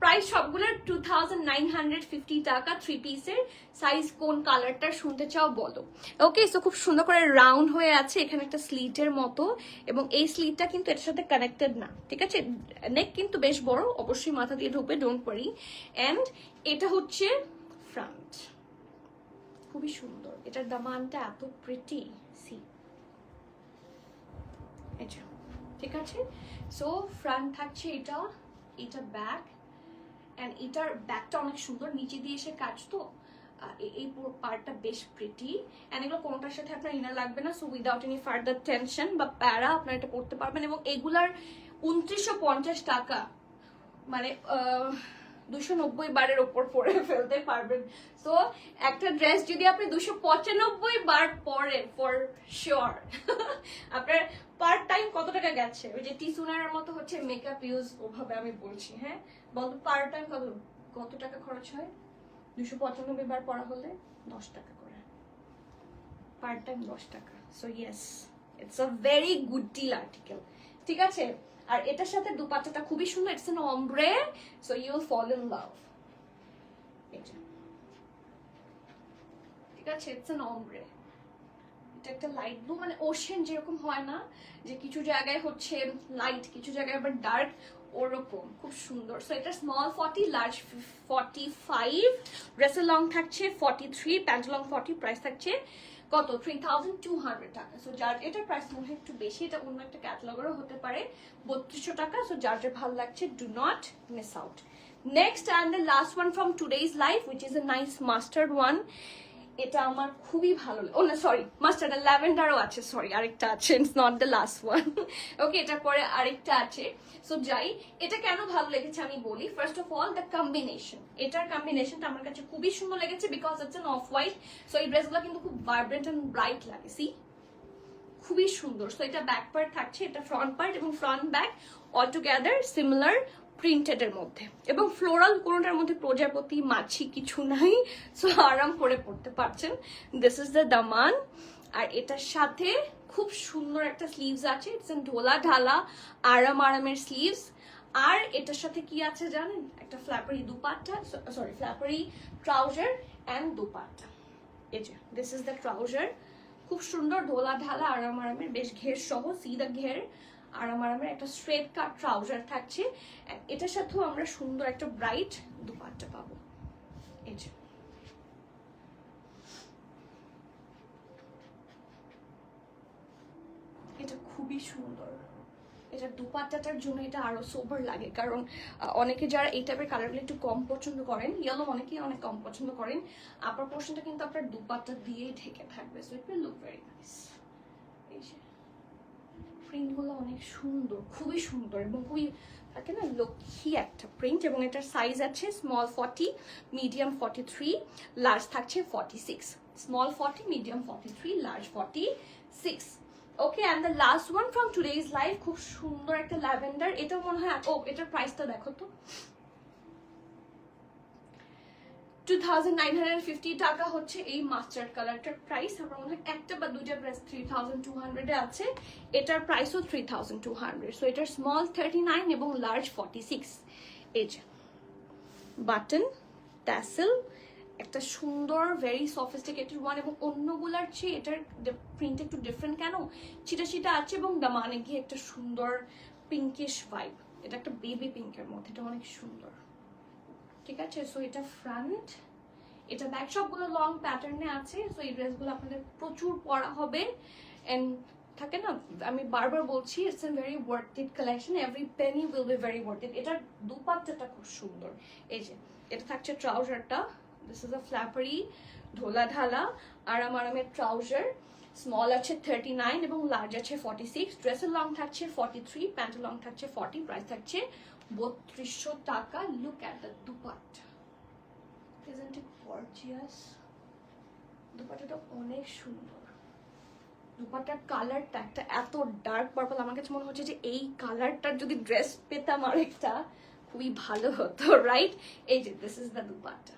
প্রাইস সবগুলোর 2950 টাকা, 3 পিসের। সাইজ কোন কালারটা শুনতে চাও বলো। ওকে, সো খুব সুন্দর করে রাউন্ড হয়ে আছে, এখানে একটা স্লিটের মতো, এবং এই স্লিটটা কিন্তু এটার সাথে কানেক্টেড না, ঠিক আছে। নেক কিন্তু বেশ বড়, অবশ্যই মাথা দিয়ে ঢুকবে, ডোন্ট ওয়ারি। অ্যান্ড এটা হচ্ছে ফ্রন্ট, খুবই সুন্দর, এটার দামানটা এত প্রিটি, সি, ঠিক আছে। সো ফ্রন্ট থাকছে এটা, এটা ব্যাক, এন্ড এটার ব্যাকটা অনেক সুন্দর, নিচে দিয়ে এসে কাজ, তো এই পুরো পার্টটা বেশ প্রিটি। এন্ড এগুলো কোনোটার সাথে আপনার ইনার লাগবে না, so without any further tension বা প্যারা আপনারা এটা পড়তে পারবেন। এবং এগুলার 2950 টাকা, মানে 290 বারের ওপর পরে ফেলতে পারবেন। সো একটা ড্রেস যদি আপনি 295 বার পরেন, ফর শিওর আপনার পার টাইম কত টাকা গেছে। ওই যে টিসুনার মতো হচ্ছে মেকআপ ইউজ, ওভাবে আমি বলছি, হ্যাঁ বলতো পার টাইম কত টাকা খরচ হয় 295 বার পড়া হলে? 10 টাকা করে পার টাইম, 10 টাকা। So yes, it's a very good deal article, ঠিক আছে। আর এটার সাথে দুপাট্টাটা খুবই সুন্দর, it's an ombre, so you will fall in love, এটা ঠিক আছে, ইটস এন ombre, এটা একটা লাইট ব্লু, মানে ওশেন যেরকম হয় না, যে কিছু জায়গায় হচ্ছে লাইট, কিছু জায়গায় আবার ডার্ক, ওরকম খুব সুন্দর। সো এটা স্মল 40, লার্জ 45, ড্রেসের লং থাকছে 43, প্যান্ট লং 40, প্রাইস থাকছে কত 3200 টাকা। সো যার এটার প্রাইস মনে হয় একটু বেশি, এটা অন্য একটা ক্যাটালগেরও হতে পারে, 3200 টাকা। সো যার যার ভালো লাগছে, do not miss out. Next and the last one from today's life, which is a nice mustard one. এটা আমার খুবই ভালো লাগে, ও না সরি, মাস্টার্ড ল্যাভেন্ডারও আছে, সরি আরেকটা আছে, it's not the last one. Okay, এটার পরে আরেকটা আছে। সো যাই, এটা কেন ভালো লেগেছে আমি বলি। First of all the combination, এটার কম্বিনেশনটা আমার কাছে খুবই সুন্দর লেগেছে, because it's an off white. So এই ড্রেসগুলো কিন্তু খুব ভাইব্রেন্ট এন্ড ব্রাইট লাগে, সি খুবই সুন্দর। সো এটা ব্যাক পার্ট থাকছে, এটা ফ্রন্ট পার্ট, এবং front back all together similar printed এর মধ্যে, এবং ফ্লোরাল কোনোটার মধ্যে প্রজাপতি মাছি কিছু নাই। সো আরাম করে পড়তে পারছেন। দিস ইজ দ্য দামান। আর এটার সাথে খুব সুন্দর একটা স্লিভস আছে, ইটস এন ঢোলা ঢালা আরামের স্লিভস। আর এটার সাথে কি আছে জানেন, একটা ফ্ল্যাপারি দুপাট্টা, সরি ফ্ল্যাপারি ট্রাউজার অ্যান্ড দুপাট্টা। এই যে দিস ইজ দ্য ট্রাউজার, খুব সুন্দর ঢোলা ঢালা আরামের, বেশ ঘের সহ, সি দ্য ঘের, আরামের একটা স্ট্রেট কাট ট্রাউজার থাকছে। এটার সাথেও আমরা সুন্দর একটা ব্রাইট দুপাট্টা পাবো। এই যে এটা খুবই সুন্দর, এটা দুপাট্টাটার জন্য এটা আরো সোবার লাগে, কারণ অনেকে যারা এই টাইপের কালারগুলো একটু কম পছন্দ করেন, ইয়েলো অনেকেই অনেক কম পছন্দ করেন, আপার পোর্শনটা কিন্তু আপনার দুপাট্টা দিয়েই ঢেকে থাকবে, so it will look very nice. এই যে প্রিন্টগুলো অনেক সুন্দর, খুবই সুন্দর এবং খুবই থাকে না লক্ষ্মী একটা প্রিন্ট। এবং এটার সাইজ আছে স্মল 40, মিডিয়াম 43, লার্জ থাকছে 46। Small 40, medium 43, large 46। Okay, and the last one from today's live, খুব সুন্দর একটা ল্যাভেন্ডার। এটা মনে হয়, ও এটার প্রাইসটা দেখো তো, 2950 টাকা হচ্ছে এই মাস্টার্ড কালারটার প্রাইস। আমার মনে হয় একটা বা দুইটা ড্রেস 3200 আছে, এটার প্রাইসও 3200। সো এটার স্মল 39 এবং লার্জ 46। এই যে বাটন, ট্যাসেল, একটা সুন্দর ভেরি সফিস্টিকেটেড ওয়ান। এবং অন্যগুলার চেয়ে এটার প্রিন্ট একটু ডিফারেন্ট, কেন চিটা চিটা আছে এবং দামানে গিয়ে একটা সুন্দর পিঙ্কিশ ভাইব। এটা একটা বেবি পিঙ্কের মধ্যে, এটা অনেক সুন্দর। ঠিক আছে, সো এটা ফ্রন্ট, এটা ব্যাক, সবগুলো লং প্যাটার্নে আছে। সো এই ড্রেসগুলো আপনাদের প্রচুর পরা হবে। এন্ড থাকে না, আমি বারবার বলছি, it's a very worth it collection, every Penney will be very worth it. এটার দুপাট্টাটা খুব সুন্দর। এই যে এটা থাকছে ট্রাউজারটা, দিস ইজ আ ফ্ল্যাপারি ঢোলা ঢালা আরামের ট্রাউজার। স্মল আছে 39 এবং লার্জ আছে 46। ড্রেসের লং থাকছে 43, প্যান্টের লং থাকছে 40, প্রাইস থাকছে 3200 টাকা। Look at the dupatta, isn't it gorgeous? দুপাট্টাটা অনেক সুন্দর। দুপাট্টার কালারটা একটা এত ডার্ক পার্পল, আমার কাছে মনে হচ্ছে যে এই কালারটার যদি ড্রেস পেতাম আর একটা খুবই ভালো হতো, রাইট? এই যে this is the dupatta.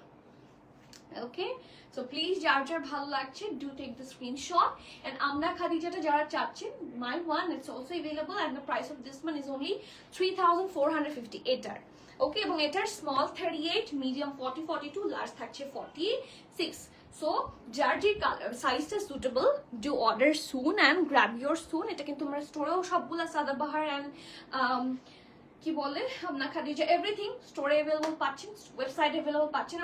Okay, so please যার যার ভালো লাগছে do take the screenshot. And আমরা খাদিজাটা যারা চাচ্ছেন, my one it's also available and the price of this one is only 3450 এটার। ওকে, এবং এটার স্মল 38, মিডিয়াম 40, 42, লার্জ থাকছে 46। সো যার যে সাইজটা suitable, do order soon and grab your soon. এটা কিন্তু আমরা স্টোরেও সবগুলা সাদাবাহার অ্যান্ড কি বলে আপনার খাদিজা এভরিথিং স্টোরে অ্যাভেলেবল পাচ্ছেন, ওয়েবসাইট অ্যাভেলেবল পাচ্ছেন,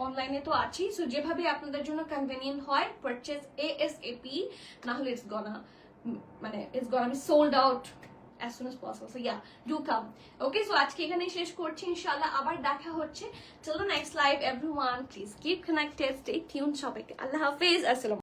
অনলাইনে তো আছেই। সো যেভাবে আপনাদের জন্য কনভেনিয়েন্ট হয়, পারচেজ ASAP, না হলে it's গনা B sold out as soon as possible. So yeah, do come. Okay, so আজকে এখানেই শেষ করছি, ইনশাআল্লাহ আবার দেখা হচ্ছে। Till the next live, everyone, please keep connected, stay tuned, সবাইকে আল্লাহ হাফেজ, আসসালাম।